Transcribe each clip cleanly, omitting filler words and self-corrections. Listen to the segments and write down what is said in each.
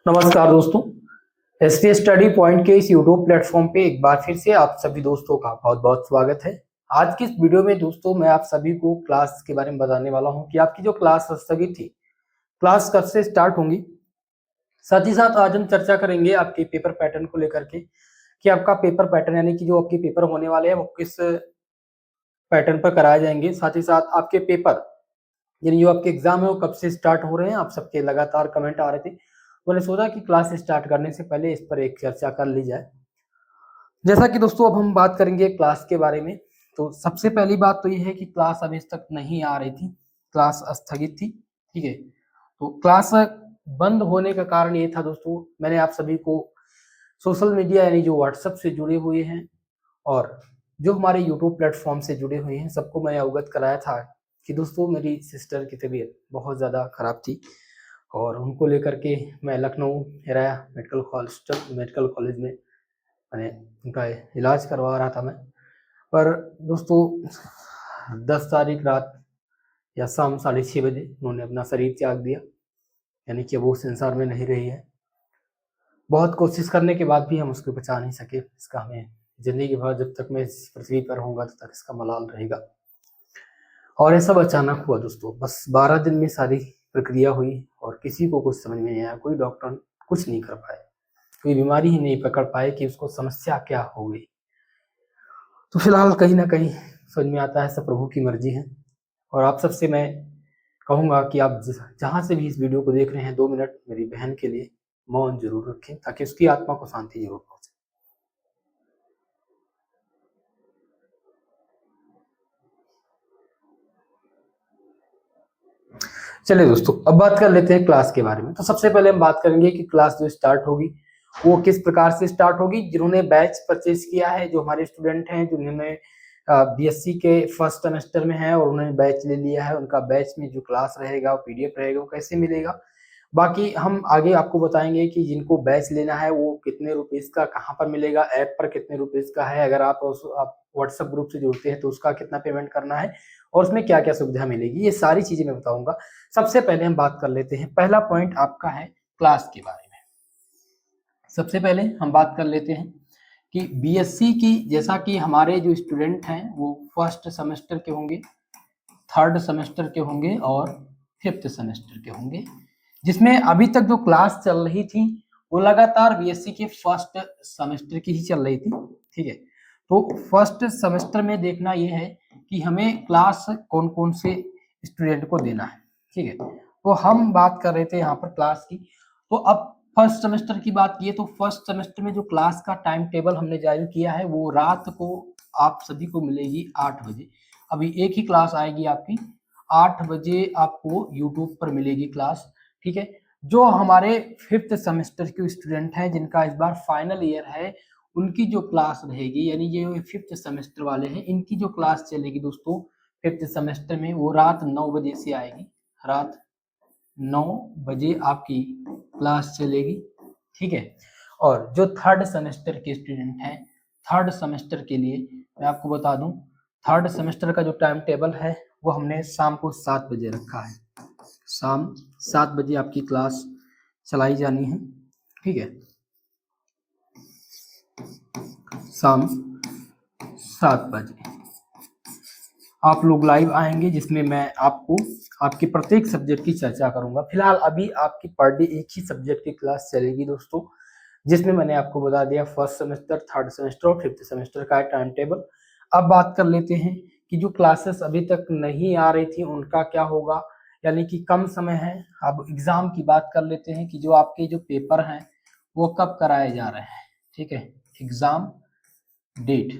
नमस्कार दोस्तों, SP study point के इस यूट्यूब प्लेटफॉर्म पे एक बार फिर से आप सभी दोस्तों का बहुत बहुत स्वागत है। आज की इस वीडियो में दोस्तों मैं आप सभी को क्लास के बारे में बताने वाला हूं कि आपकी जो क्लास स्थगित थी, क्लास कब से स्टार्ट होंगी। साथ ही साथ आज हम चर्चा करेंगे आपके पेपर पैटर्न को लेकर के कि आपका पेपर पैटर्न यानी कि जो आपके पेपर होने वाले हैं वो किस पैटर्न पर कराए जाएंगे। साथ ही साथ आपके पेपर यानी जो आपके एग्जाम है वो कब से स्टार्ट हो रहे हैं। आप सबके लगातार कमेंट आ रहे थे, मैंने सोचा कि क्लास स्टार्ट करने से पहले इस पर एक चर्चा कर ली जाए। जैसा कि दोस्तों अब हम बात करेंगे क्लास के बारे में, तो सबसे पहली बात तो ये है कि क्लास अभी तक नहीं आ रही थी, क्लास स्थगित थी। ठीक है, तो क्लास बंद होने का कारण ये था दोस्तों, मैंने आप सभी को सोशल मीडिया यानी जो व्हाट्सएप से जुड़े हुए हैं और जो हमारे यूट्यूब प्लेटफॉर्म से जुड़े हुए हैं सबको मैंने अवगत कराया था कि दोस्तों मेरी सिस्टर की तबीयत बहुत ज़्यादा खराब थी और उनको लेकर के मैं लखनऊ हेराया मेडिकल कॉलेज में मैंने उनका इलाज करवा रहा था मैं। पर दोस्तों 10 तारीख रात या शाम 6:30 बजे उन्होंने अपना शरीर त्याग दिया, यानी कि वो संसार में नहीं रही है। बहुत कोशिश करने के बाद भी हम उसको बचा नहीं सके। इसका हमें जिंदगी भर, जब तक मैं इस पृथ्वी पर रहूँगा तब तक इसका मलाल रहेगा। और ये सब अचानक हुआ दोस्तों, बस 12 दिन में सारी प्रक्रिया हुई और किसी को कुछ समझ में नहीं आया, कोई डॉक्टर कुछ नहीं कर पाए, कोई बीमारी ही नहीं पकड़ पाए कि उसको समस्या क्या हो गई। तो फिलहाल कहीं ना कहीं समझ में आता है सब प्रभु की मर्जी है। और आप सबसे मैं कहूँगा कि आप जहाँ से भी इस वीडियो को देख रहे हैं 2 मिनट मेरी बहन के लिए मौन जरूर रखें ताकि उसकी आत्मा को शांति जरूर पहुंचे। चलिए दोस्तों, अब बात कर लेते हैं क्लास के बारे में। तो सबसे पहले हम बात करेंगे कि क्लास जो स्टार्ट होगी वो किस प्रकार से स्टार्ट होगी। जिन्होंने बैच परचेज किया है, जो हमारे स्टूडेंट हैं जिन्होंने बीएससी के फर्स्ट सेमेस्टर में है और उन्होंने बैच ले लिया है, उनका बैच में जो क्लास रहेगा वो पीडीएफ रहेगा, वो कैसे मिलेगा बाकी हम आगे आपको बताएंगे कि जिनको बैच लेना है वो कितने रुपीज का कहाँ पर मिलेगा, ऐप पर कितने रुपीज का है, अगर आप व्हाट्सएप ग्रुप से जुड़ते हैं तो उसका कितना पेमेंट करना है और उसमें क्या क्या सुविधा मिलेगी, ये सारी चीजें मैं बताऊंगा। सबसे पहले हम बात कर लेते हैं, पहला पॉइंट आपका है क्लास के बारे में। सबसे पहले हम बात कर लेते हैं कि बीएससी की, जैसा कि हमारे जो स्टूडेंट हैं वो फर्स्ट सेमेस्टर के होंगे, थर्ड सेमेस्टर के होंगे और फिफ्थ सेमेस्टर के होंगे, जिसमें अभी तक जो क्लास चल रही थी वो लगातार बीएससी के फर्स्ट सेमेस्टर की ही चल रही थी। ठीक है, तो फर्स्ट सेमेस्टर में देखना ये है कि हमें क्लास कौन कौन से स्टूडेंट को देना है। ठीक है, तो हम बात कर रहे थे यहाँ पर क्लास की। तो अब फर्स्ट सेमेस्टर की बात की है तो फर्स्ट सेमेस्टर में जो क्लास का टाइम टेबल हमने जारी किया है वो रात को आप सभी को मिलेगी 8 बजे। अभी एक ही क्लास आएगी आपकी 8 बजे, आपको यूट्यूब पर मिलेगी क्लास। ठीक है, जो हमारे फिफ्थ सेमेस्टर के स्टूडेंट हैं जिनका इस बार फाइनल ईयर है, उनकी जो क्लास रहेगी, यानी ये फिफ्थ सेमेस्टर वाले हैं, इनकी जो क्लास चलेगी दोस्तों फिफ्थ सेमेस्टर में वो रात 9 बजे से आएगी। रात 9 बजे आपकी क्लास चलेगी। ठीक है, और जो थर्ड सेमेस्टर के स्टूडेंट हैं, थर्ड सेमेस्टर के लिए मैं आपको बता दूं, थर्ड सेमेस्टर का जो टाइम टेबल है वो हमने शाम को 7 बजे रखा है। शाम 7 बजे आपकी क्लास चलाई जानी है। ठीक है, शाम 7 बजे आप लोग लाइव आएंगे, जिसमें मैं आपको आपके प्रत्येक सब्जेक्ट की चर्चा करूंगा। फिलहाल अभी आपकी पर डे एक ही सब्जेक्ट की क्लास चलेगी दोस्तों, जिसमें मैंने आपको बता दिया फर्स्ट सेमेस्टर, थर्ड सेमेस्टर और फिफ्थ सेमेस्टर का टाइम टेबल। अब बात कर लेते हैं कि जो क्लासेस अभी तक नहीं आ रही थी उनका क्या होगा, यानी कि कम समय है। अब एग्जाम की बात कर लेते हैं कि जो आपके जो पेपर हैं वो कब कराए जा रहे हैं। ठीक है, एग्जाम डेट,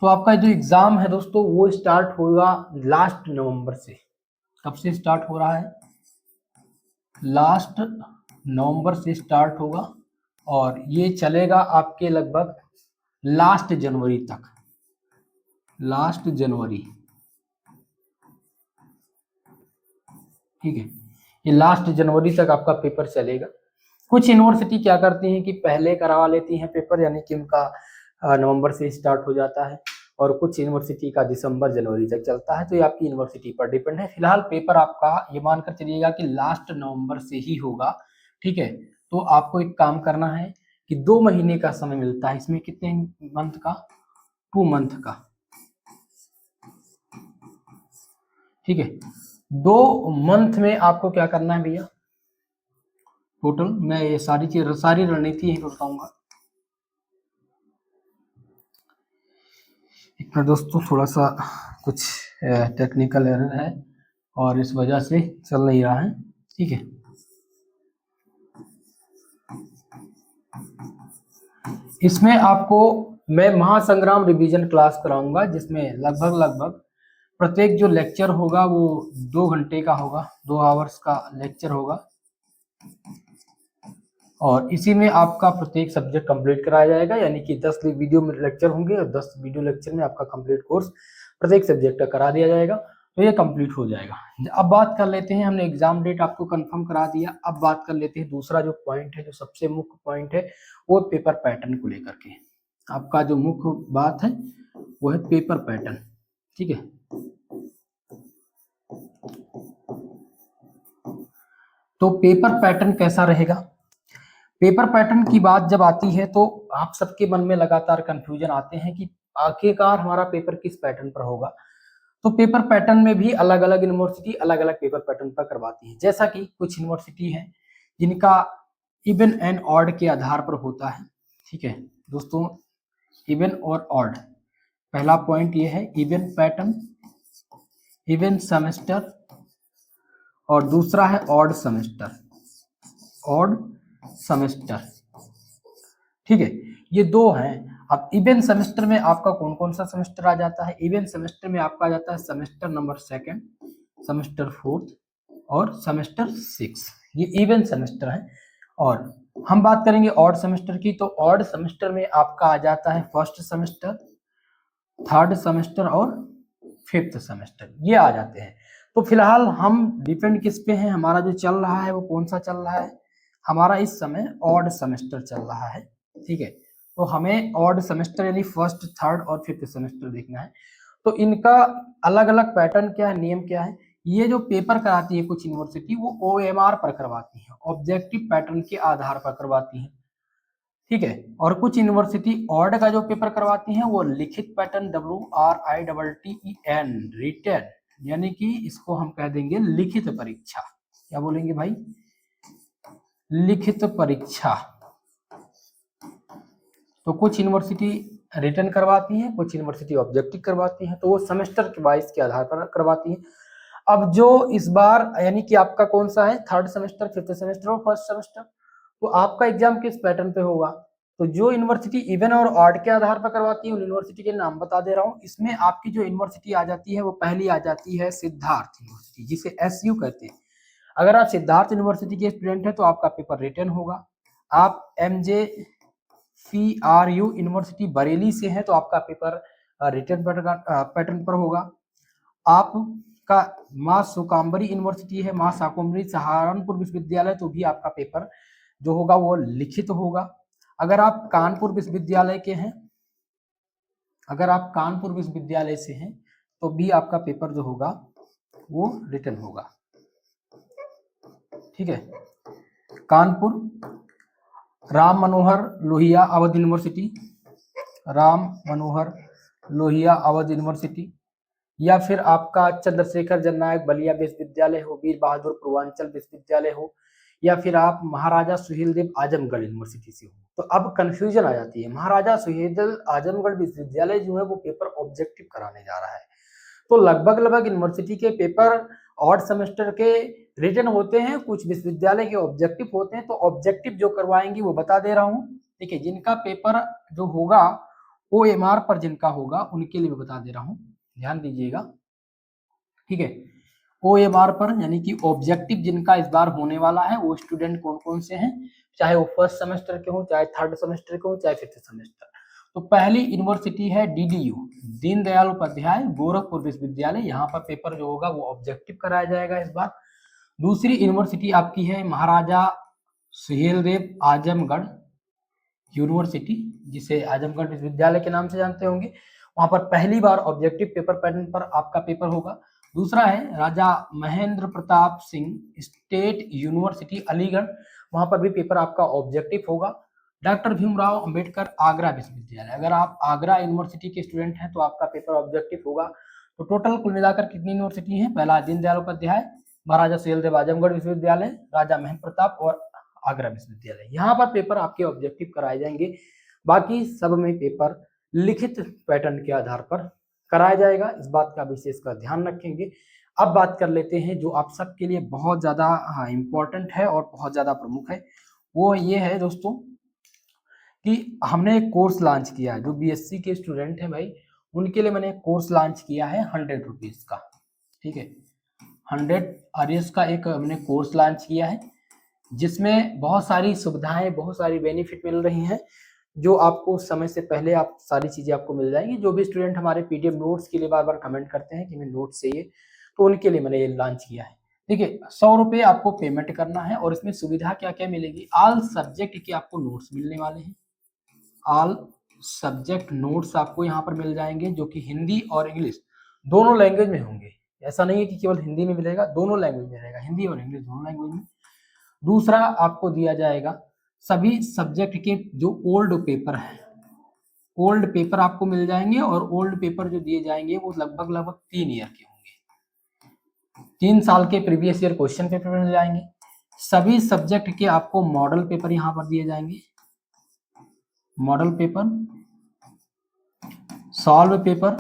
तो आपका जो एग्जाम है दोस्तों वो स्टार्ट होगा लास्ट नवंबर से। कब से स्टार्ट हो रहा है? लास्ट नवंबर से स्टार्ट होगा और ये चलेगा आपके लगभग लास्ट जनवरी तक। लास्ट जनवरी, ठीक है, ये लास्ट जनवरी तक आपका पेपर चलेगा। कुछ यूनिवर्सिटी क्या करती हैं कि पहले करवा लेती हैं पेपर, यानी कि उनका नवंबर से स्टार्ट हो जाता है, और कुछ यूनिवर्सिटी का दिसंबर जनवरी तक चलता है। तो ये आपकी यूनिवर्सिटी पर डिपेंड है। फिलहाल पेपर आपका ये मानकर चलिएगा कि लास्ट नवंबर से ही होगा, ठीक है। तो आपको एक काम करना है कि 2 महीने का समय मिलता है इसमें, कितने मंथ का, 2 मंथ का, ठीक है। 2 मंथ में आपको क्या करना है भैया, टोटल मैं ये सारी चीज, सारी रणनीति यही बताऊंगा। एक मिनट दोस्तों, थोड़ा सा कुछ टेक्निकल एरर है और इस वजह से चल नहीं रहा है, ठीक है। इसमें आपको मैं महासंग्राम रिवीजन क्लास कराऊंगा, जिसमें लगभग प्रत्येक जो लेक्चर होगा वो 2 घंटे का होगा, 2 आवर्स का लेक्चर होगा, और इसी में आपका प्रत्येक सब्जेक्ट कंप्लीट कराया जाएगा। यानी कि 10 वीडियो लेक्चर होंगे और 10 वीडियो लेक्चर में आपका कंप्लीट कोर्स प्रत्येक सब्जेक्ट का करा दिया जाएगा, तो ये कंप्लीट हो जाएगा। अब बात कर लेते हैं, हमने एग्जाम डेट आपको कंफर्म करा दिया, अब बात कर लेते हैं दूसरा जो पॉइंट है, जो सबसे मुख्य पॉइंट है, वो पेपर पैटर्न को लेकर के। आपका जो मुख्य बात है वो है पेपर पैटर्न, ठीक है। तो पेपर पैटर्न कैसा रहेगा, पेपर पैटर्न की बात जब आती है तो आप सबके मन में लगातार कंफ्यूजन आते हैं कि आखिरकार हमारा पेपर किस पैटर्न पर होगा। तो पेपर पैटर्न में भी अलग अलग यूनिवर्सिटी अलग अलग पेपर पैटर्न पर करवाती है। जैसा कि कुछ यूनिवर्सिटी है जिनका इवन एंड ऑड के आधार पर होता है, ठीक है दोस्तों, इवन और ऑड। पहला पॉइंट ये है इवन पैटर्न, इवन सेमेस्टर, और दूसरा है ऑड सेमेस्टर, ऑड सेमेस्टर, ठीक है। ये 2 हैं। अब इवन सेमेस्टर में आपका कौन कौन सा सेमेस्टर आ जाता है, इवन सेमेस्टर में आपका आ जाता है सेमेस्टर नंबर 2, सेमेस्टर 4 और सेमेस्टर 6, ये इवन सेमेस्टर है। और हम बात करेंगे ऑड सेमेस्टर की, तो ऑड सेमेस्टर में आपका आ जाता है फर्स्ट सेमेस्टर, थर्ड सेमेस्टर और 5th सेमेस्टर, ये आ जाते हैं। तो फिलहाल हम डिपेंड किस पे हैं, हमारा जो चल रहा है वो कौन सा चल रहा है, हमारा इस समय ऑड सेमेस्टर चल रहा है, ठीक है। तो हमें ऑड सेमेस्टर यानी फर्स्ट, थर्ड और 5th सेमेस्टर देखना है। तो इनका अलग अलग पैटर्न क्या है, नियम क्या है। ये जो पेपर कराती है कुछ यूनिवर्सिटी वो OMR पर करवाती है, ऑब्जेक्टिव पैटर्न के आधार पर करवाती है, ठीक है। और कुछ यूनिवर्सिटी ऑड का जो पेपर करवाती हैं वो लिखित पैटर्न, WRITTEN, रिटन, यानी कि इसको हम कह देंगे लिखित परीक्षा। क्या बोलेंगे भाई, लिखित परीक्षा। तो कुछ यूनिवर्सिटी रिटन करवाती है, कुछ यूनिवर्सिटी ऑब्जेक्टिव करवाती है, तो वो सेमेस्टर के वाइज के आधार पर करवाती है। अब जो इस बार यानी कि आपका कौन सा है, थर्ड सेमेस्टर, 5th सेमेस्टर और फर्स्ट सेमेस्टर, तो आपका एग्जाम किस पैटर्न पे होगा। तो जो यूनिवर्सिटी इवन और ऑड के आधार पर करवाती है उन यूनिवर्सिटी के नाम बता दे रहा हूँ। इसमें आपकी जो यूनिवर्सिटी आ जाती है वो पहली आ जाती है सिद्धार्थ यूनिवर्सिटी, जिसे SU कहते हैं। अगर आप सिद्धार्थ यूनिवर्सिटी के स्टूडेंट हैं तो आपका पेपर रिटन होगा। आप MJFRU यूनिवर्सिटी बरेली से हैं तो आपका पेपर रिटन पैटर्न पर होगा। आपका मां शाकंभरी यूनिवर्सिटी है, मां शाकंभरी सहारनपुर विश्वविद्यालय, तो भी आपका पेपर जो होगा वो लिखित होगा। अगर आप कानपुर विश्वविद्यालय के हैं, अगर आप कानपुर विश्वविद्यालय से हैं तो भी आपका पेपर जो होगा वो रिटन होगा, ठीक है। कानपुर राम मनोहर लोहिया अवध यूनिवर्सिटी, राम मनोहर लोहिया अवध यूनिवर्सिटी, या फिर आपका चंद्रशेखर जननायक बलिया विश्वविद्यालय हो, वीर बहादुर पूर्वांचल विश्वविद्यालय हो, या फिर आप महाराजा सुहेलदेव आजमगढ़ यूनिवर्सिटी से हो। तो अब कंफ्यूजन आ जाती है, महाराजा सुहेलदेव आजमगढ़ विश्वविद्यालय जो है वो पेपर ऑब्जेक्टिव कराने जा रहा है। तो लगभग यूनिवर्सिटी के पेपर ऑड सेमेस्टर के रिटन होते हैं, कुछ विश्वविद्यालय के ऑब्जेक्टिव होते हैं। तो ऑब्जेक्टिव जो करवाएंगी वो बता दे रहा हूँ, ठीक है। जिनका पेपर जो होगा OMR पर जिनका होगा उनके लिए मैं बता दे रहा हूँ, ध्यान दीजिएगा, ठीक है। OMR पर यानी कि ऑब्जेक्टिव जिनका इस बार होने वाला है वो स्टूडेंट कौन कौन से हैं, चाहे वो फर्स्ट सेमेस्टर के हो, चाहे थर्ड सेमेस्टर के हो, चाहे 5th सेमेस्टर। तो पहली यूनिवर्सिटी है DDU, दीनदयाल उपाध्याय गोरखपुर विश्वविद्यालय, यहाँ पर पेपर जो होगा वो ऑब्जेक्टिव कराया जाएगा इस बार। दूसरी यूनिवर्सिटी आपकी है महाराजा सुहेलदेव आजमगढ़ यूनिवर्सिटी, जिसे आजमगढ़ विश्वविद्यालय के नाम से जानते होंगे, वहां पर पहली बार ऑब्जेक्टिव पेपर पैटर्न पर आपका पेपर होगा। दूसरा है राजा महेंद्र प्रताप सिंह स्टेट यूनिवर्सिटी अलीगढ़, वहां पर भी पेपर आपका ऑब्जेक्टिव होगा। डॉक्टर भीमराव अंबेडकर आगरा विश्वविद्यालय, अगर आप आगरा यूनिवर्सिटी के स्टूडेंट हैं तो आपका पेपर ऑब्जेक्टिव होगा। तो टोटल कुल मिलाकर कितनी यूनिवर्सिटी है? पहला दीनदयाल उपाध्याय, महाराजा सुहेलदेव आजमगढ़ विश्वविद्यालय, राजा महेंद्र प्रताप और आगरा विश्वविद्यालय, यहाँ पर पेपर आपके ऑब्जेक्टिव कराए जाएंगे। बाकी सब में पेपर लिखित पैटर्न के आधार पर कराया जाएगा, इस बात का विशेषकर ध्यान रखेंगे। अब बात कर लेते हैं जो आप सबके लिए बहुत ज्यादा इम्पोर्टेंट है और बहुत ज्यादा प्रमुख है, वो ये है दोस्तों कि हमने एक कोर्स लॉन्च किया है। जो बीएससी के स्टूडेंट हैं भाई, उनके लिए मैंने एक कोर्स लॉन्च किया है 100 रुपीज का, ठीक है। 100 आरएस का एक हमने कोर्स लॉन्च किया है, जिसमें बहुत सारी सुविधाएं, बहुत सारी बेनिफिट मिल रही हैं, जो आपको समय से पहले आप सारी चीजें आपको मिल जाएंगी। जो भी स्टूडेंट हमारे पीडीएफ नोट्स के लिए बार बार कमेंट करते हैं कि हमें नोट्स चाहिए, तो उनके लिए मैंने ये लॉन्च किया है। ठीक है, 100 रुपये आपको पेमेंट करना है और इसमें सुविधा क्या क्या मिलेगी? ऑल सब्जेक्ट के आपको नोट्स मिलने वाले हैं। ऑल सब्जेक्ट नोट्स आपको यहाँ पर मिल जाएंगे, जो कि हिंदी और इंग्लिश दोनों लैंग्वेज में होंगे। ऐसा नहीं है कि केवल हिंदी में मिलेगा, दोनों लैंग्वेज में रहेगा, हिंदी और इंग्लिश दोनों लैंग्वेज में। दूसरा आपको दिया जाएगा सभी सब्जेक्ट के जो ओल्ड पेपर है, ओल्ड पेपर आपको मिल जाएंगे, और ओल्ड पेपर जो दिए जाएंगे वो लगभग 3 ईयर के होंगे। 3 साल के प्रीवियस ईयर क्वेश्चन पेपर मिल जाएंगे। सभी सब्जेक्ट के आपको मॉडल पेपर यहाँ पर दिए जाएंगे, मॉडल पेपर, सॉल्व पेपर,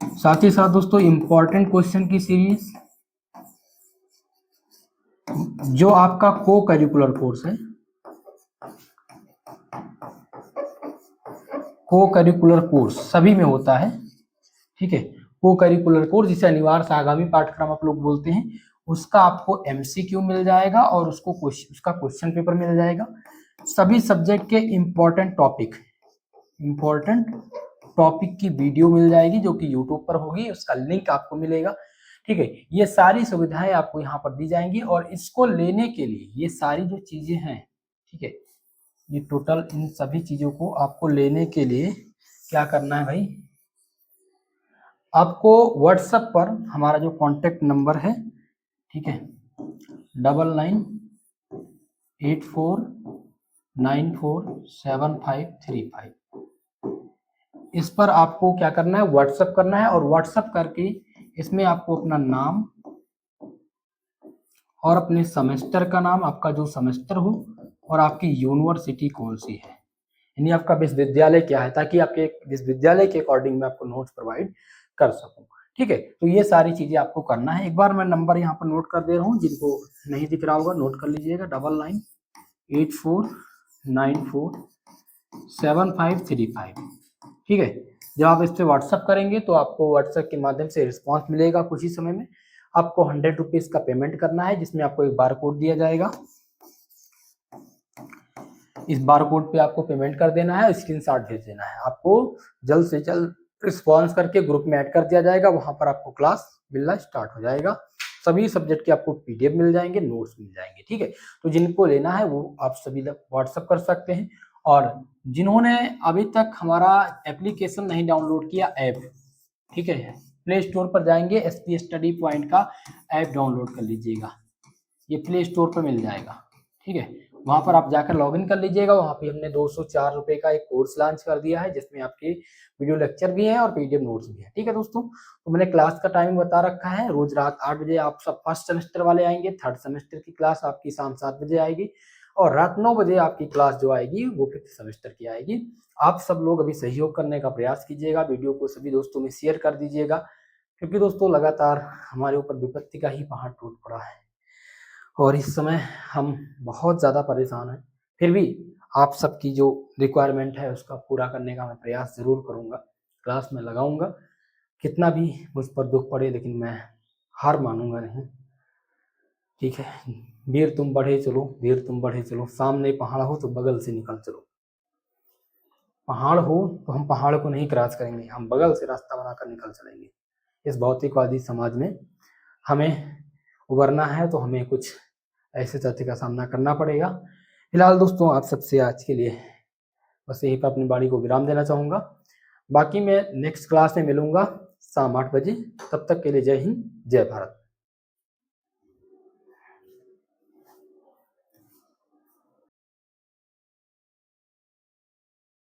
साथ ही साथ दोस्तों इंपॉर्टेंट क्वेश्चन की सीरीज, जो आपका को करिकुलर कोर्स है, को करिकुलर कोर्स सभी में होता है, ठीक है। को करिकुलर कोर्स जिसे अनिवार्य आगामी पाठ्यक्रम आप लोग बोलते हैं, उसका आपको एमसीक्यू मिल जाएगा और उसका क्वेश्चन पेपर मिल जाएगा। सभी सब्जेक्ट के इंपॉर्टेंट टॉपिक की वीडियो मिल जाएगी, जो कि यूट्यूब पर होगी, उसका लिंक आपको मिलेगा, ठीक है। ये सारी सुविधाएं आपको यहाँ पर दी जाएंगी, और इसको लेने के लिए ये सारी जो चीजें हैं, ठीक है, ये टोटल इन सभी चीजों को आपको लेने के लिए क्या करना है भाई? आपको व्हाट्सएप पर हमारा जो कांटेक्ट नंबर है, ठीक है, 9984947535, इस पर आपको क्या करना है? व्हाट्सएप करना है, और व्हाट्सएप करके इसमें आपको अपना नाम और अपने सेमेस्टर का नाम, आपका जो सेमेस्टर हो, और आपकी यूनिवर्सिटी कौन सी है, यानी आपका विश्वविद्यालय क्या है, ताकि आपके विश्वविद्यालय के अकॉर्डिंग मैं आपको नोट्स प्रोवाइड कर सकूं, ठीक है। तो ये सारी चीजें आपको करना है। एक बार मैं नंबर यहाँ पर नोट कर दे रहा हूँ, जिनको नहीं दिख रहा होगा नोट कर लीजिएगा, 9984947535, ठीक है। जब आप इस पे व्हाट्सअप करेंगे तो आपको व्हाट्सएप के माध्यम से रिस्पॉन्स मिलेगा कुछ ही समय में। आपको 100 रुपीज का पेमेंट करना है, जिसमें आपको एक बार कोड दिया जाएगा, इस बार कोड पे आपको पेमेंट कर देना है, स्क्रीनशॉट भेज देना है। आपको जल्द से जल्द रिस्पॉन्स करके ग्रुप में ऐड कर दिया जाएगा, वहां पर आपको क्लास मिलना स्टार्ट हो जाएगा। सभी सब्जेक्ट के आपको पीडीएफ मिल जाएंगे, नोट्स मिल जाएंगे, ठीक है। तो जिनको लेना है वो आप सभी लोग व्हाट्सअप कर सकते हैं, और जिन्होंने अभी तक हमारा एप्लीकेशन नहीं डाउनलोड किया, ऐप, ठीक है, प्ले स्टोर पर जाएंगे, एसपी स्टडी पॉइंट का ऐप डाउनलोड कर लीजिएगा, ये प्ले स्टोर पर मिल जाएगा, ठीक है। वहां पर आप जाकर लॉगिन कर लीजिएगा। वहां पे हमने 204 रुपए का एक कोर्स लॉन्च कर दिया है, जिसमें आपके वीडियो लेक्चर भी है और पीडीएफ नोट्स भी है, ठीक है दोस्तों। तो मैंने क्लास का टाइम बता रखा है, रोज रात 8 बजे आप सब फर्स्ट सेमेस्टर वाले आएंगे, थर्ड सेमेस्टर की क्लास आपकी शाम 7 बजे आएगी, और रात 9 बजे आपकी क्लास जो आएगी वो फिफ्थ सेमेस्टर की आएगी। आप सब लोग अभी सहयोग करने का प्रयास कीजिएगा, वीडियो को सभी दोस्तों में शेयर कर दीजिएगा, क्योंकि दोस्तों लगातार हमारे ऊपर विपत्ति का ही पहाड़ टूट पड़ा है, और इस समय हम बहुत ज़्यादा परेशान हैं। फिर भी आप सबकी जो रिक्वायरमेंट है उसका पूरा करने का मैं प्रयास ज़रूर करूँगा, क्लास में लगाऊंगा, कितना भी मुझ पर दुख पड़े, लेकिन मैं हार मानूंगा नहीं, ठीक है। वीर तुम बढ़े चलो, वीर तुम बढ़े चलो, सामने पहाड़ हो तो बगल से निकल चलो। पहाड़ हो तो हम पहाड़ को नहीं क्रॉस करेंगे, हम बगल से रास्ता बनाकर निकल चलेंगे। इस भौतिकवादी समाज में हमें उबरना है, तो हमें कुछ ऐसे तथ्य का सामना करना पड़ेगा फिलहाल दोस्तों आप सबसे आज के लिए बस यहीं पर अपनी वाणी को विराम देना चाहूंगा। बाकी मैं नेक्स्ट क्लास में मिलूंगा शाम 8 बजे। तब तक के लिए जय हिंद, जय भारत।